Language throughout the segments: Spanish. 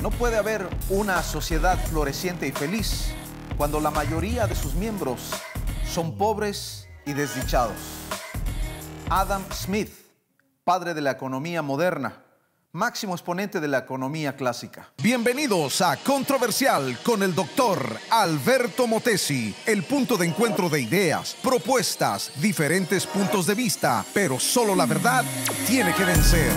No puede haber una sociedad floreciente y feliz cuando la mayoría de sus miembros son pobres y desdichados. Adam Smith, padre de la economía moderna, máximo exponente de la economía clásica. Bienvenidos a Controversial con el doctor Alberto Motesi, el punto de encuentro de ideas, propuestas, diferentes puntos de vista, pero solo la verdad tiene que vencer.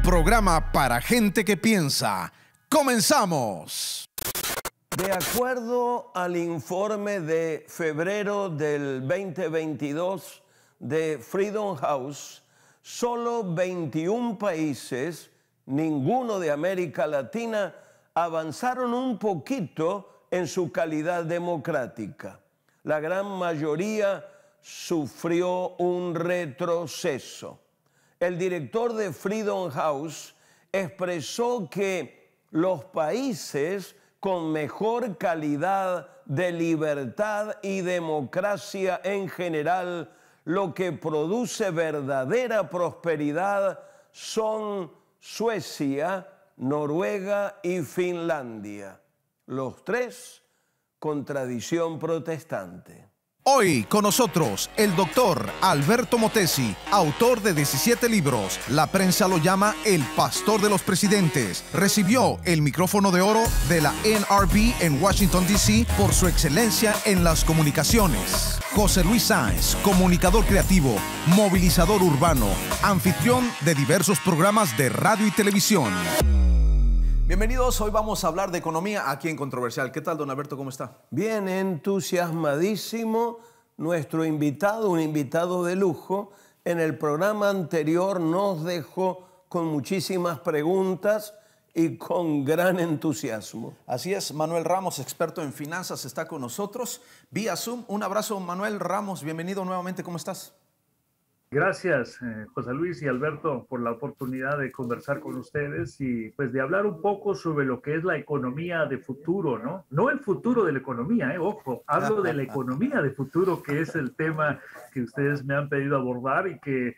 Programa para gente que piensa. ¡Comenzamos! De acuerdo al informe de febrero del 2022 de Freedom House, solo 21 países, ninguno de América Latina, avanzaron un poquito en su calidad democrática. La gran mayoría sufrió un retroceso. El director de Freedom House expresó que los países con mejor calidad de libertad y democracia en general, lo que produce verdadera prosperidad son Suecia, Noruega y Finlandia. Los tres con tradición protestante. Hoy con nosotros el doctor Alberto Motesi, autor de 17 libros. La prensa lo llama el pastor de los presidentes. Recibió el micrófono de oro de la NRB en Washington, D.C. por su excelencia en las comunicaciones. José Luis Sáenz, comunicador creativo, movilizador urbano, anfitrión de diversos programas de radio y televisión. Bienvenidos, hoy vamos a hablar de economía aquí en Controversial. ¿Qué tal, don Alberto? ¿Cómo está? Bien, entusiasmadísimo. Nuestro invitado, un invitado de lujo, en el programa anterior nos dejó con muchísimas preguntas y con gran entusiasmo. Así es, Manuel Ramos, experto en finanzas, está con nosotros vía Zoom. Un abrazo, Manuel Ramos, bienvenido nuevamente, ¿cómo estás? Gracias, José Luis y Alberto, por la oportunidad de conversar con ustedes y pues de hablar un poco sobre lo que es la economía de futuro, ¿no? No el futuro de la economía, ojo, hablo de la economía de futuro, que es el tema que ustedes me han pedido abordar y que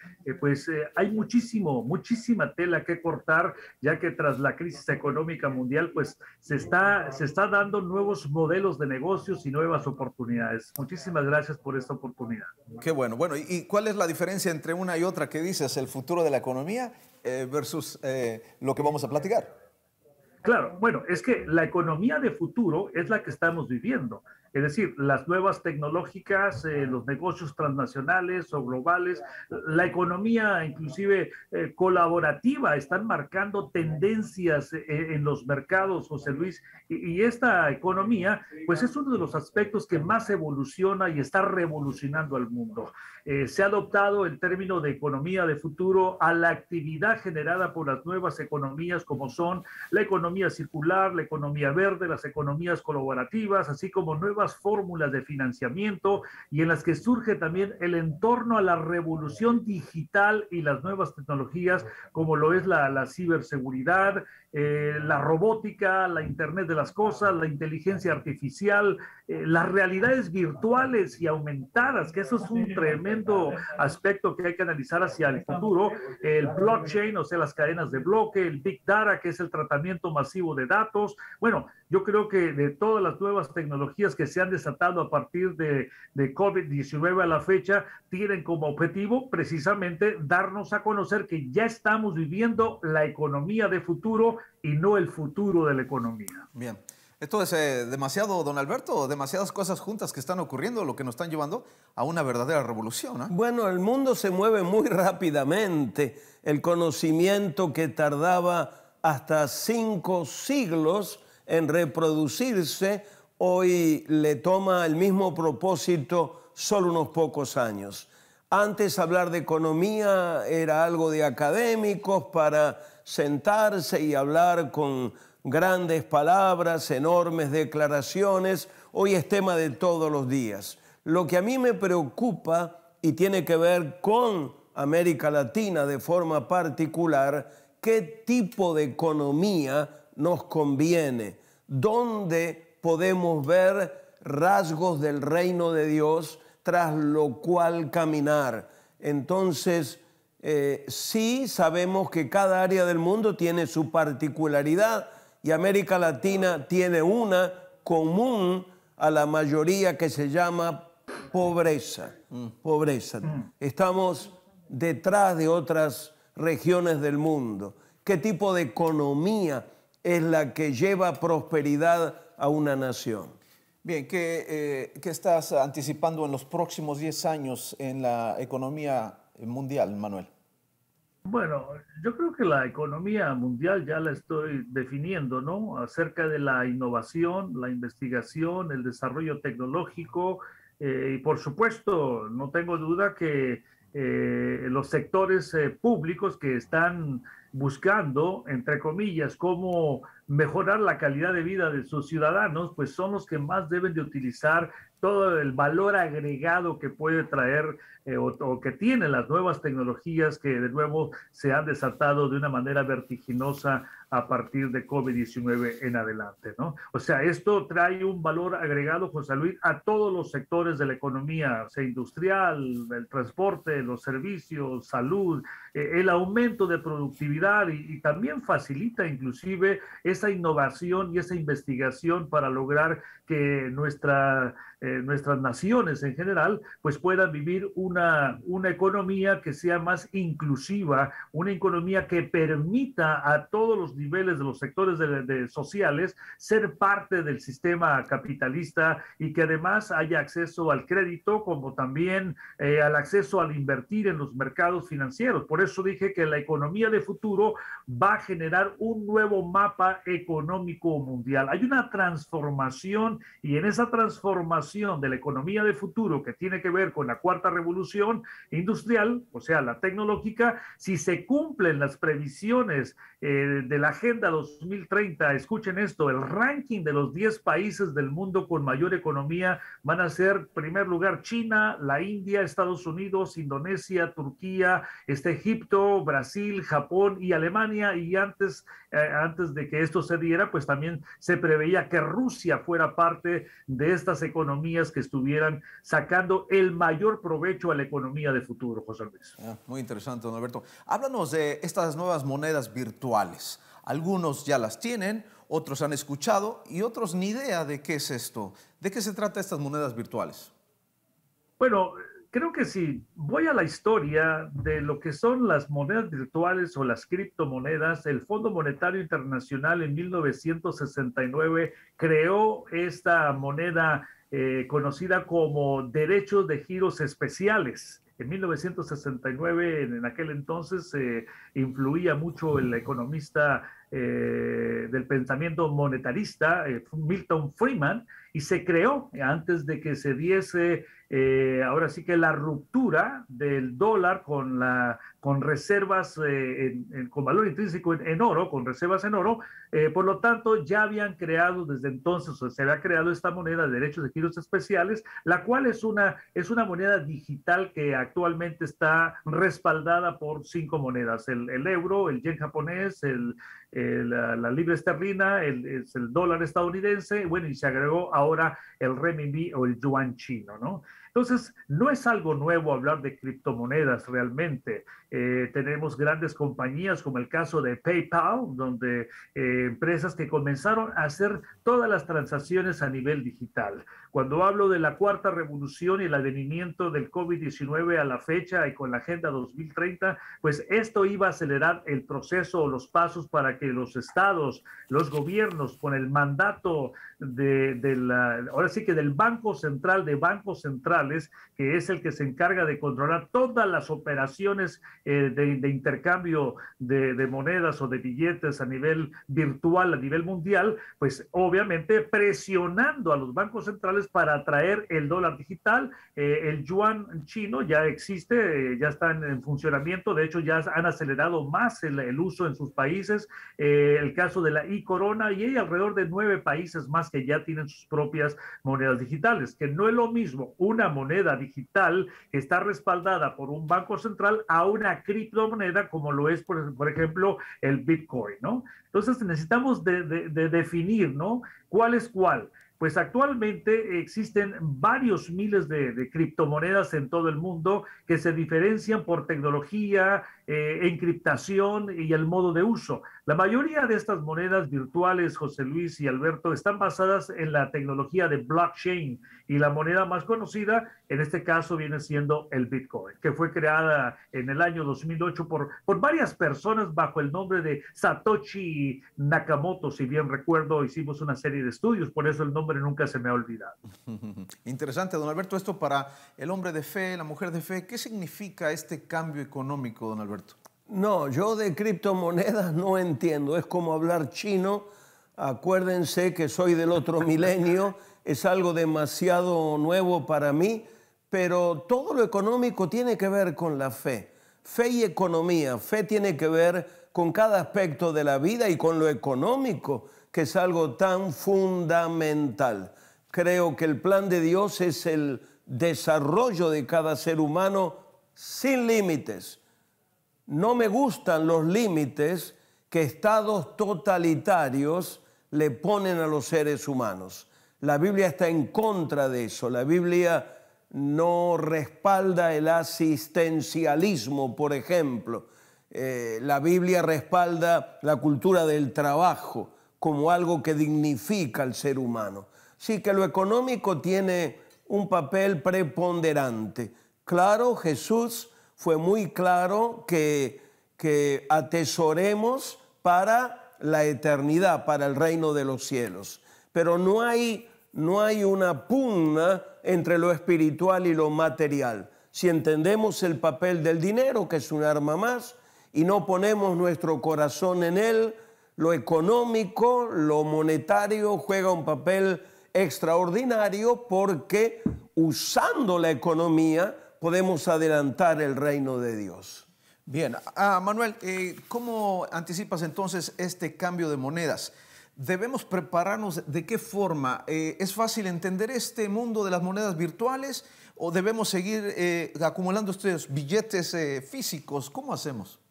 hay muchísima tela que cortar, ya que tras la crisis económica mundial, pues se está dando nuevos modelos de negocios y nuevas oportunidades. Muchísimas gracias por esta oportunidad. Qué bueno. Bueno, ¿y cuál es la diferencia entre una y otra que dices, el futuro de la economía versus lo que vamos a platicar? Claro, bueno, es que la economía de futuro es la que estamos viviendo. Es decir, las nuevas tecnológicas, los negocios transnacionales o globales, la economía inclusive colaborativa, están marcando tendencias en los mercados, José Luis, y esta economía pues es uno de los aspectos que más evoluciona y está revolucionando al mundo. Se ha adoptado el término de economía de futuro a la actividad generada por las nuevas economías como son la economía circular, la economía verde, las economías colaborativas, así como nuevas fórmulas de financiamiento y en las que surge también el entorno a la revolución digital y las nuevas tecnologías como lo es la ciberseguridad, la robótica, la Internet de las cosas, la inteligencia artificial, las realidades virtuales y aumentadas, que eso es un tremendo aspecto que hay que analizar hacia el futuro, el blockchain, o sea, las cadenas de bloque, el big data, que es el tratamiento masivo de datos. Bueno, yo creo que de todas las nuevas tecnologías que se han desatado a partir de COVID-19 a la fecha, tienen como objetivo precisamente darnos a conocer que ya estamos viviendo la economía de futuro y no el futuro de la economía. Bien. Esto es demasiado, don Alberto, demasiadas cosas juntas que están ocurriendo, lo que nos están llevando a una verdadera revolución, ¿eh? Bueno, el mundo se mueve muy rápidamente. El conocimiento que tardaba hasta 5 siglos en reproducirse, hoy le toma el mismo propósito solo unos pocos años. Antes hablar de economía era algo de académicos para sentarse y hablar con grandes palabras, enormes declaraciones. Hoy es tema de todos los días. Lo que a mí me preocupa y tiene que ver con América Latina de forma particular, qué tipo de economía nos conviene, dónde podemos ver rasgos del reino de Dios tras lo cual caminar. Entonces, sí sabemos que cada área del mundo tiene su particularidad y América Latina tiene una común a la mayoría que se llama pobreza. Pobreza. Estamos detrás de otras regiones del mundo. ¿Qué tipo de economía es la que lleva prosperidad a una nación? Bien, ¿qué estás anticipando en los próximos 10 años en la economía mundial, Manuel? Bueno, yo creo que la economía mundial ya la estoy definiendo, ¿no? Acerca de la innovación, la investigación, el desarrollo tecnológico y por supuesto, no tengo duda que los sectores públicos que están buscando, entre comillas, cómo mejorar la calidad de vida de sus ciudadanos, pues son los que más deben de utilizar todo el valor agregado que puede traer o que tienen las nuevas tecnologías que de nuevo se han desatado de una manera vertiginosa a partir de COVID-19 en adelante, ¿no? O sea, esto trae un valor agregado, José Luis, a todos los sectores de la economía, o sea, industrial, el transporte, los servicios, salud, el aumento de productividad y también facilita inclusive esa innovación y esa investigación para lograr que nuestras naciones en general pues puedan vivir una economía que sea más inclusiva, una economía que permita a todos los niveles de los sectores sociales ser parte del sistema capitalista y que además haya acceso al crédito como también al acceso al invertir en los mercados financieros. Por eso dije que la economía de futuro va a generar un nuevo mapa económico mundial. Hay una transformación y en esa transformación de la economía de futuro que tiene que ver con la cuarta revolución industrial, o sea, la tecnológica, si se cumplen las previsiones de la Agenda 2030, escuchen esto, el ranking de los 10 países del mundo con mayor economía van a ser, en primer lugar, China, la India, Estados Unidos, Indonesia, Turquía, Egipto, Brasil, Japón y Alemania, y antes de que esto se diera, pues también se preveía que Rusia fuera parte de estas economías que estuvieran sacando el mayor provecho a la economía de futuro, José Luis. Muy interesante, don Alberto. Háblanos de estas nuevas monedas virtuales. Algunos ya las tienen, otros han escuchado y otros ni idea de qué es esto. ¿De qué se trata estas monedas virtuales? Bueno, creo que si voy a la historia de lo que son las monedas virtuales o las criptomonedas, el Fondo Monetario Internacional en 1969 creó esta moneda conocida como derechos de giros especiales. En 1969, en aquel entonces, influía mucho el economista del pensamiento monetarista, Milton Friedman, y se creó antes de que se diese ahora sí que la ruptura del dólar con reservas, con valor intrínseco en oro, con reservas en oro. Por lo tanto, ya habían creado desde entonces, o se había creado esta moneda de derechos de giros especiales, la cual es una moneda digital que actualmente está respaldada por 5 monedas: el euro, el yen japonés, la libra esterlina, el dólar estadounidense, bueno, y se agregó ahora el renminbi o el yuan chino, ¿no? Entonces, no es algo nuevo hablar de criptomonedas realmente. Tenemos grandes compañías como el caso de PayPal, donde empresas que comenzaron a hacer todas las transacciones a nivel digital. Cuando hablo de la cuarta revolución y el advenimiento del COVID-19 a la fecha y con la Agenda 2030, pues esto iba a acelerar el proceso o los pasos para que los estados, los gobiernos, con el mandato ahora sí que del Banco Central, de bancos centrales, que es el que se encarga de controlar todas las operaciones de intercambio de monedas o de billetes a nivel virtual, a nivel mundial, pues obviamente presionando a los bancos centrales para atraer el dólar digital. El yuan chino ya existe, ya está en funcionamiento, de hecho ya han acelerado más el uso en sus países. El caso de la e-corona, y hay alrededor de 9 países más que ya tienen sus propias monedas digitales, que no es lo mismo una moneda digital que está respaldada por un banco central a una criptomoneda como lo es, por ejemplo, el Bitcoin, ¿no? Entonces necesitamos de definir, ¿no? ¿Cuál es cuál? Pues actualmente existen varios miles de criptomonedas en todo el mundo que se diferencian por tecnología, encriptación y el modo de uso. La mayoría de estas monedas virtuales, José Luis y Alberto, están basadas en la tecnología de blockchain y la moneda más conocida en este caso viene siendo el Bitcoin, que fue creada en el año 2008 por varias personas bajo el nombre de Satoshi Nakamoto, si bien recuerdo, hicimos una serie de estudios, por eso el nombre nunca se me ha olvidado. Interesante, don Alberto, esto para el hombre de fe, la mujer de fe, ¿qué significa este cambio económico, don Alberto? No, yo de criptomonedas no entiendo, es como hablar chino, acuérdense que soy del otro milenio, es algo demasiado nuevo para mí, pero todo lo económico tiene que ver con la fe. Fe y economía, fe tiene que ver con cada aspecto de la vida y con lo económico, que es algo tan fundamental. Creo que el plan de Dios es el desarrollo de cada ser humano sin límites. No me gustan los límites que estados totalitarios le ponen a los seres humanos. La Biblia está en contra de eso. La Biblia no respalda el asistencialismo, por ejemplo. La Biblia respalda la cultura del trabajo como algo que dignifica al ser humano. Sí que lo económico tiene un papel preponderante. Claro, Jesús fue muy claro que atesoremos para la eternidad, para el reino de los cielos. Pero no hay una pugna entre lo espiritual y lo material. Si entendemos el papel del dinero, que es un arma más, y no ponemos nuestro corazón en él, lo económico, lo monetario juega un papel extraordinario porque usando la economía podemos adelantar el reino de Dios. Bien, Manuel, ¿cómo anticipas entonces este cambio de monedas? ¿Debemos prepararnos de qué forma? ¿Es fácil entender este mundo de las monedas virtuales o debemos seguir acumulando estos billetes físicos? ¿Cómo hacemos?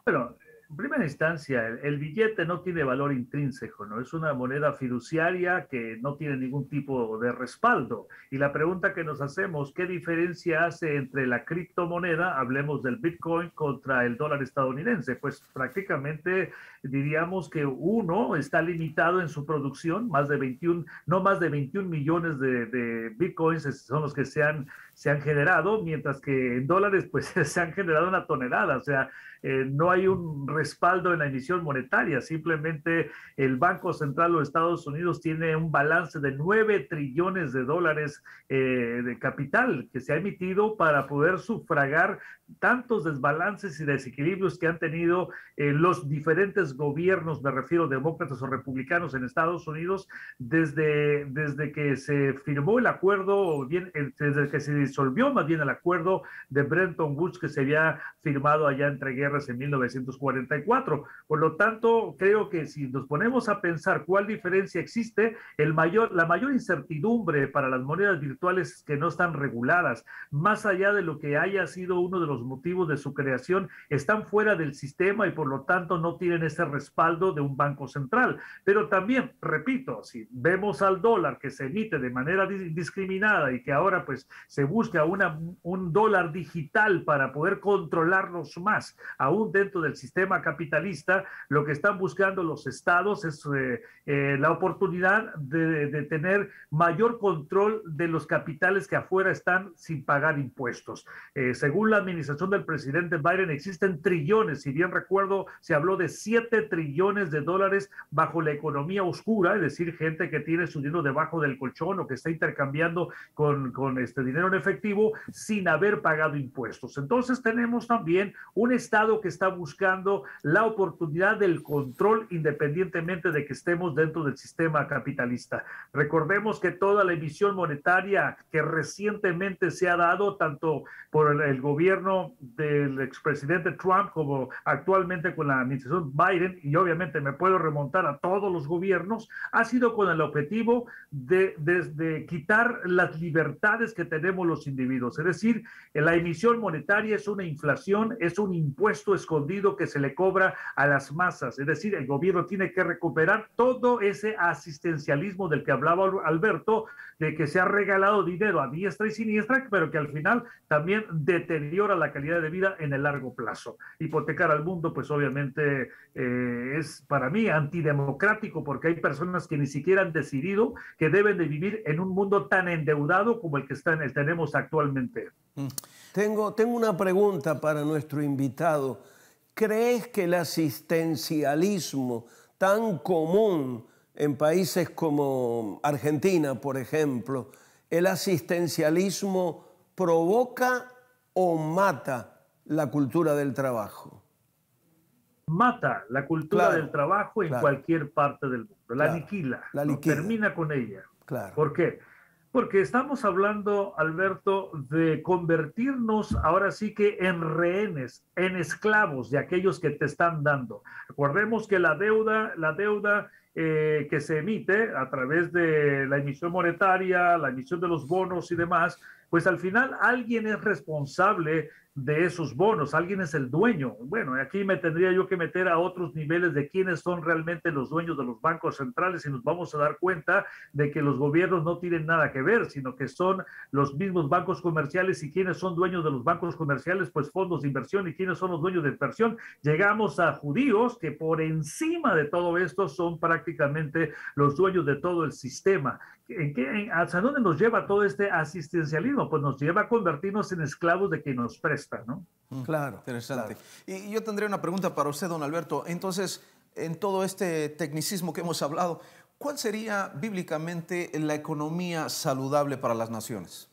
Bueno, en primera instancia, el billete no tiene valor intrínseco, ¿no? Es una moneda fiduciaria que no tiene ningún tipo de respaldo. Y la pregunta que nos hacemos, ¿qué diferencia hace entre la criptomoneda, hablemos del Bitcoin, contra el dólar estadounidense? Pues prácticamente diríamos que uno está limitado en su producción, no más de 21 millones de Bitcoins son los que se han generado, mientras que en dólares pues se han generado una tonelada, o sea, no hay un respaldo en la emisión monetaria, simplemente el Banco Central de los Estados Unidos tiene un balance de 9 trillones de dólares de capital que se ha emitido para poder sufragar tantos desbalances y desequilibrios que han tenido los diferentes gobiernos, me refiero demócratas o republicanos en Estados Unidos, desde que se firmó el acuerdo, desde que se disolvió más bien el acuerdo de Bretton Woods que se había firmado allá entre guerras en 1944. Por lo tanto, creo que si nos ponemos a pensar cuál diferencia existe, la mayor incertidumbre para las monedas virtuales que no están reguladas, más allá de lo que haya sido uno de los motivos de su creación, están fuera del sistema y por lo tanto no tienen ese respaldo de un banco central. Pero también, repito, si vemos al dólar que se emite de manera discriminada y que ahora pues se busca un dólar digital para poder controlarnos más, aún dentro del sistema capitalista, lo que están buscando los estados es la oportunidad de tener mayor control de los capitales que afuera están sin pagar impuestos. Según la administración del presidente Biden, existen trillones, si bien recuerdo, se habló de 7 trillones de dólares bajo la economía oscura, es decir, gente que tiene su dinero debajo del colchón o que está intercambiando con este dinero en efectivo efectivo sin haber pagado impuestos. Entonces tenemos también un Estado que está buscando la oportunidad del control independientemente de que estemos dentro del sistema capitalista. Recordemos que toda la emisión monetaria que recientemente se ha dado tanto por el gobierno del expresidente Trump como actualmente con la administración Biden, y obviamente me puedo remontar a todos los gobiernos, ha sido con el objetivo de quitar las libertades que tenemos los individuos. Es decir, la emisión monetaria es una inflación, es un impuesto escondido que se le cobra a las masas. Es decir, el gobierno tiene que recuperar todo ese asistencialismo del que hablaba Alberto, de que se ha regalado dinero a diestra y siniestra, pero que al final también deteriora la calidad de vida en el largo plazo. Hipotecar al mundo, pues obviamente es para mí antidemocrático, porque hay personas que ni siquiera han decidido que deben de vivir en un mundo tan endeudado como el que tenemos actualmente. Tengo una pregunta para nuestro invitado. ¿Crees que el asistencialismo tan común en países como Argentina, por ejemplo, el asistencialismo provoca o mata la cultura del trabajo? Mata la cultura del trabajo en cualquier parte del mundo, la aniquila, termina con ella. ¿Por qué? Porque estamos hablando, Alberto, de convertirnos ahora sí que en rehenes, en esclavos de aquellos que te están dando. Recordemos que la deuda que se emite a través de la emisión monetaria, la emisión de los bonos y demás, pues al final alguien es responsable de esos bonos, alguien es el dueño. Bueno, aquí me tendría yo que meter a otros niveles de quiénes son realmente los dueños de los bancos centrales y nos vamos a dar cuenta de que los gobiernos no tienen nada que ver, sino que son los mismos bancos comerciales. Y quiénes son dueños de los bancos comerciales, pues fondos de inversión. Y quiénes son los dueños de inversión, llegamos a judíos, que por encima de todo esto son prácticamente los dueños de todo el sistema. ¿Hasta dónde nos lleva todo este asistencialismo? Pues nos lleva a convertirnos en esclavos de quien nos presta, ¿no? Claro. Interesante. Claro. Y yo tendría una pregunta para usted, don Alberto. Entonces, en todo este tecnicismo que hemos hablado, ¿cuál sería bíblicamente la economía saludable para las naciones?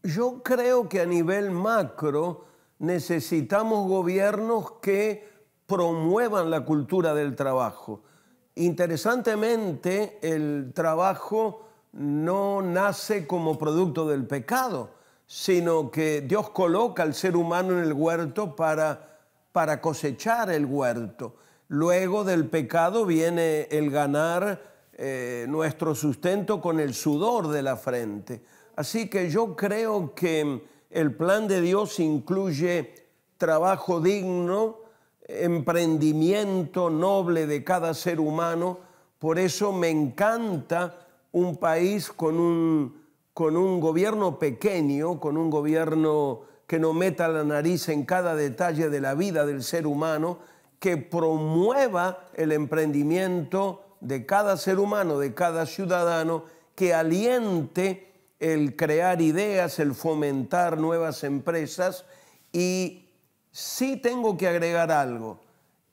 Yo creo que a nivel macro necesitamos gobiernos que promuevan la cultura del trabajo. Interesantemente, el trabajo no nace como producto del pecado, sino que Dios coloca al ser humano en el huerto para cosechar el huerto. Luego del pecado viene el ganar nuestro sustento con el sudor de la frente. Así que yo creo que el plan de Dios incluye trabajo digno, emprendimiento noble de cada ser humano. Por eso me encanta un país con un gobierno pequeño, con un gobierno que no meta la nariz en cada detalle de la vida del ser humano, que promueva el emprendimiento de cada ser humano, de cada ciudadano, que aliente el crear ideas, el fomentar nuevas empresas. Y sí tengo que agregar algo.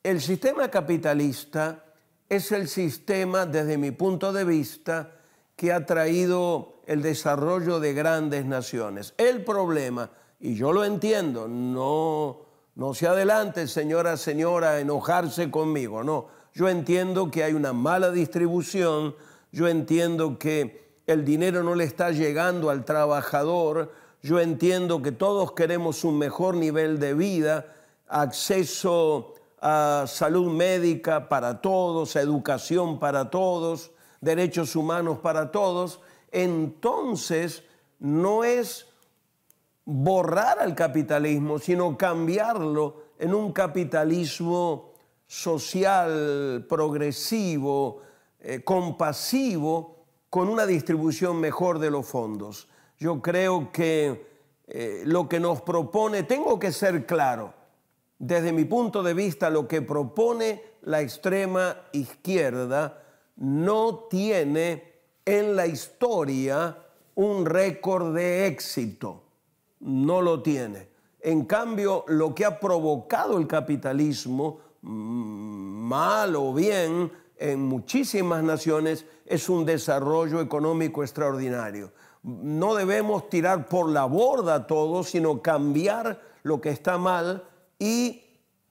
El sistema capitalista es el sistema, desde mi punto de vista, que ha traído el desarrollo de grandes naciones. El problema, y yo lo entiendo, no se adelante, señora, a enojarse conmigo, no. Yo entiendo que hay una mala distribución, yo entiendo que el dinero no le está llegando al trabajador, yo entiendo que todos queremos un mejor nivel de vida, acceso a salud médica para todos, a educación para todos, derechos humanos para todos. Entonces, no es borrar al capitalismo, sino cambiarlo en un capitalismo social, progresivo, compasivo, con una distribución mejor de los fondos. Yo creo que lo que nos propone, tengo que ser claro, desde mi punto de vista, lo que propone la extrema izquierda no tiene en la historia un récord de éxito. No lo tiene. En cambio, lo que ha provocado el capitalismo, mal o bien, en muchísimas naciones, es un desarrollo económico extraordinario. no debemos tirar por la borda todo, sino cambiar lo que está mal y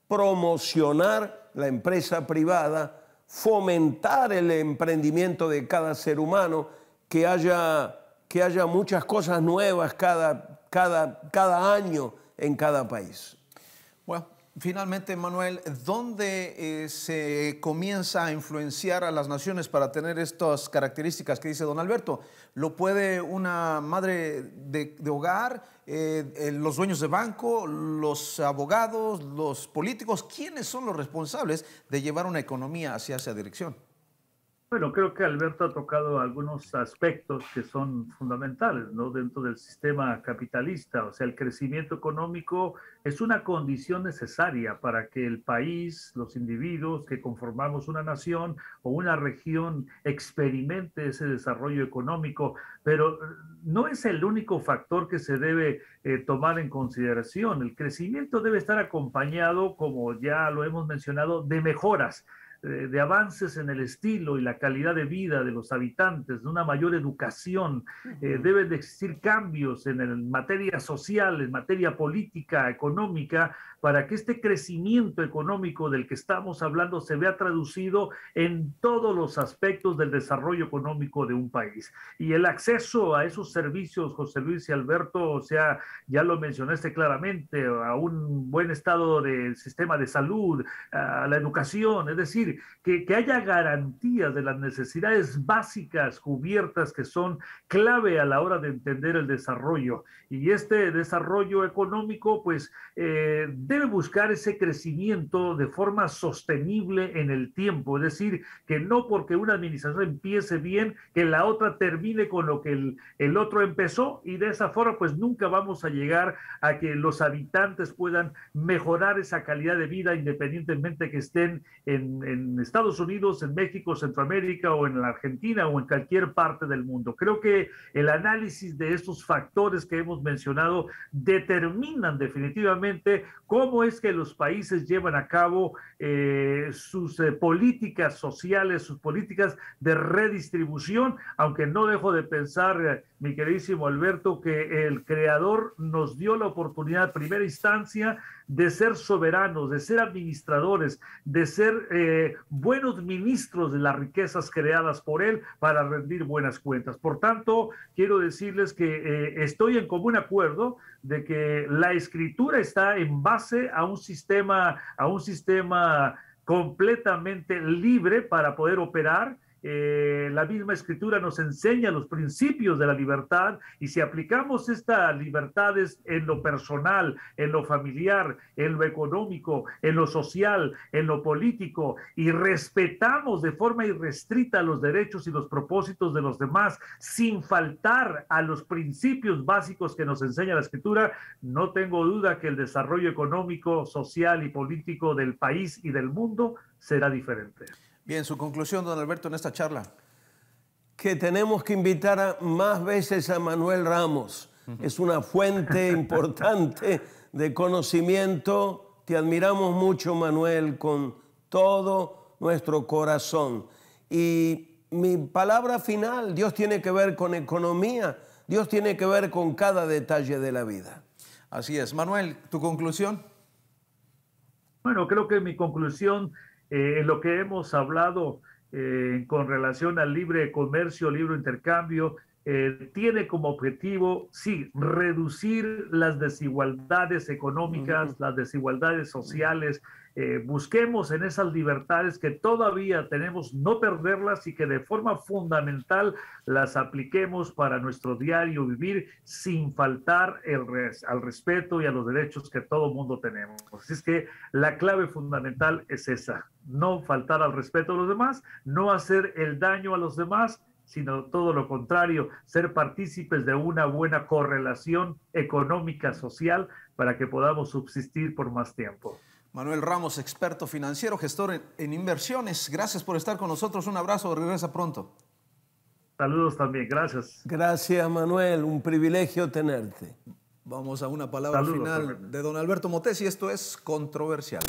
promocionar la empresa privada, fomentar el emprendimiento de cada ser humano, que haya muchas cosas nuevas cada año en cada país. Bueno, finalmente, Manuel, ¿dónde se comienza a influenciar a las naciones para tener estas características que dice don Alberto? ¿Lo puede una madre de hogar, los dueños de banco, los abogados, los políticos? ¿Quiénes son los responsables de llevar una economía hacia esa dirección? Bueno, creo que Alberto ha tocado algunos aspectos que son fundamentales, ¿no? Dentro del sistema capitalista. O sea, el crecimiento económico es una condición necesaria para que el país, los individuos que conformamos una nación o una región experimente ese desarrollo económico, pero no es el único factor que se debe tomar en consideración. El crecimiento debe estar acompañado, como ya lo hemos mencionado, de mejoras, de avances en el estilo y la calidad de vida de los habitantes, de una mayor educación. Deben de existir cambios en materia social, en materia política, económica, para que este crecimiento económico del que estamos hablando se vea traducido en todos los aspectos del desarrollo económico de un país. Y el acceso a esos servicios, José Luis y Alberto, o sea, ya lo mencionaste claramente, a un buen estado del sistema de salud, a la educación, es decir, que haya garantías de las necesidades básicas cubiertas que son clave a la hora de entender el desarrollo. Y este desarrollo económico, pues, debe buscar ese crecimiento de forma sostenible en el tiempo. Es decir, que no porque una administración empiece bien, que la otra termine con lo que el otro empezó, y de esa forma, pues, nunca vamos a llegar a que los habitantes puedan mejorar esa calidad de vida independientemente que estén en Estados Unidos, en México, Centroamérica o en la Argentina o en cualquier parte del mundo. Creo que el análisis de estos factores que hemos mencionado determinan definitivamente cómo es que los países llevan a cabo sus políticas sociales, sus políticas de redistribución, aunque no dejo de pensar, mi queridísimo Alberto, que el Creador nos dio la oportunidad, en primera instancia, de ser soberanos, de ser administradores, de ser buenos ministros de las riquezas creadas por Él para rendir buenas cuentas. Por tanto, quiero decirles que estoy en común acuerdo de que la escritura está en base a un sistema completamente libre para poder operar. La misma escritura nos enseña los principios de la libertad, y si aplicamos estas libertades en lo personal, en lo familiar, en lo económico, en lo social, en lo político, y respetamos de forma irrestricta los derechos y los propósitos de los demás sin faltar a los principios básicos que nos enseña la escritura, no tengo duda que el desarrollo económico, social y político del país y del mundo será diferente. Bien, su conclusión, don Alberto, en esta charla. Que tenemos que invitar más veces a Manuel Ramos. Es una fuente importante de conocimiento. Te admiramos mucho, Manuel, con todo nuestro corazón. Y mi palabra final, Dios tiene que ver con economía, Dios tiene que ver con cada detalle de la vida. Así es. Manuel, ¿tu conclusión? Bueno, creo que mi conclusión, en lo que hemos hablado con relación al libre comercio, libre intercambio, tiene como objetivo, sí, reducir las desigualdades económicas, las desigualdades sociales. Busquemos en esas libertades que todavía tenemos, no perderlas, y que de forma fundamental las apliquemos para nuestro diario vivir sin faltar al respeto y a los derechos que todo mundo tenemos. Así es que la clave fundamental es esa: no faltar al respeto de los demás, no hacer el daño a los demás, sino todo lo contrario, ser partícipes de una buena correlación económica, social, para que podamos subsistir por más tiempo. Manuel Ramos, experto financiero, gestor en inversiones. Gracias por estar con nosotros. Un abrazo. Regresa pronto. Saludos también. Gracias. Gracias, Manuel. Un privilegio tenerte. Vamos a una palabra final de don Alberto Motesi. Esto es controversial.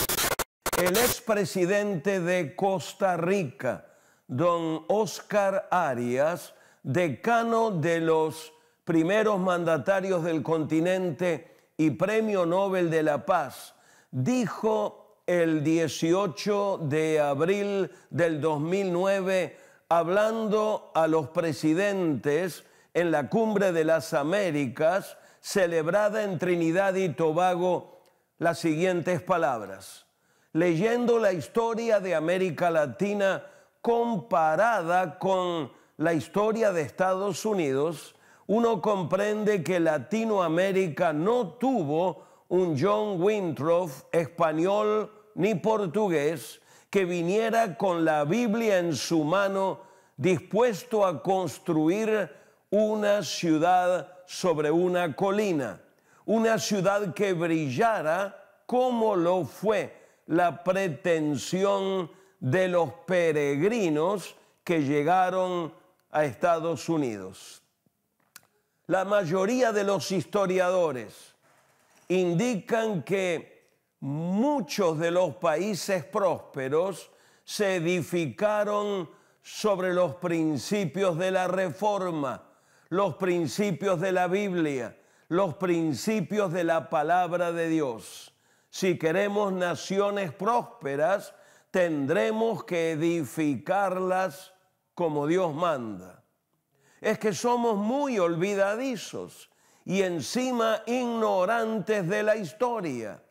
El expresidente de Costa Rica, don Oscar Arias, decano de los primeros mandatarios del continente y Premio Nobel de la Paz, dijo el 18 de abril del 2009, hablando a los presidentes en la Cumbre de las Américas, celebrada en Trinidad y Tobago, las siguientes palabras: leyendo la historia de América Latina comparada con la historia de Estados Unidos, uno comprende que Latinoamérica no tuvo un John Winthrop español ni portugués que viniera con la Biblia en su mano, dispuesto a construir una ciudad sobre una colina, una ciudad que brillara como lo fue la pretensión de los peregrinos que llegaron a Estados Unidos. La mayoría de los historiadores indican que muchos de los países prósperos se edificaron sobre los principios de la Reforma, los principios de la Biblia, los principios de la palabra de Dios. Si queremos naciones prósperas, tendremos que edificarlas como Dios manda. Es que somos muy olvidadizos y encima ignorantes de la historia.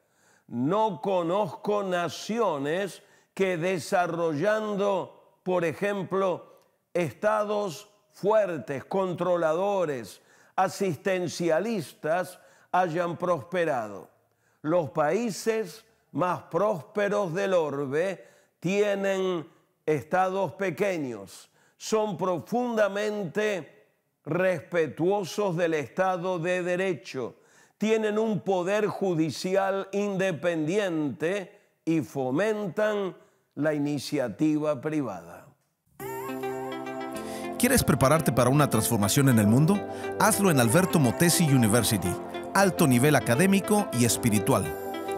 No conozco naciones que desarrollando, por ejemplo, estados fuertes, controladores, asistencialistas, hayan prosperado. Los países más prósperos del orbe tienen estados pequeños, son profundamente respetuosos del Estado de Derecho, tienen un poder judicial independiente y fomentan la iniciativa privada. ¿Quieres prepararte para una transformación en el mundo? Hazlo en Alberto Motesi University, alto nivel académico y espiritual.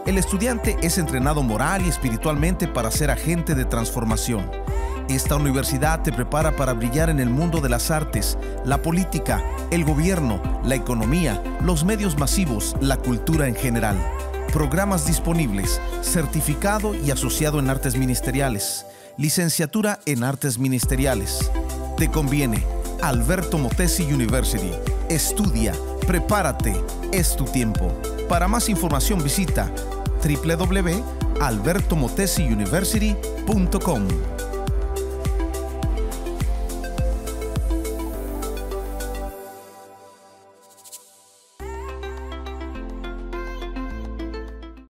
El estudiante es entrenado moral y espiritualmente para ser agente de transformación. Esta universidad te prepara para brillar en el mundo de las artes, la política, el gobierno, la economía, los medios masivos, la cultura en general. Programas disponibles, certificado y asociado en artes ministeriales, licenciatura en artes ministeriales. Te conviene. Alberto Motesi University. Estudia, prepárate, es tu tiempo. Para más información visita www.albertomotesiuniversity.com.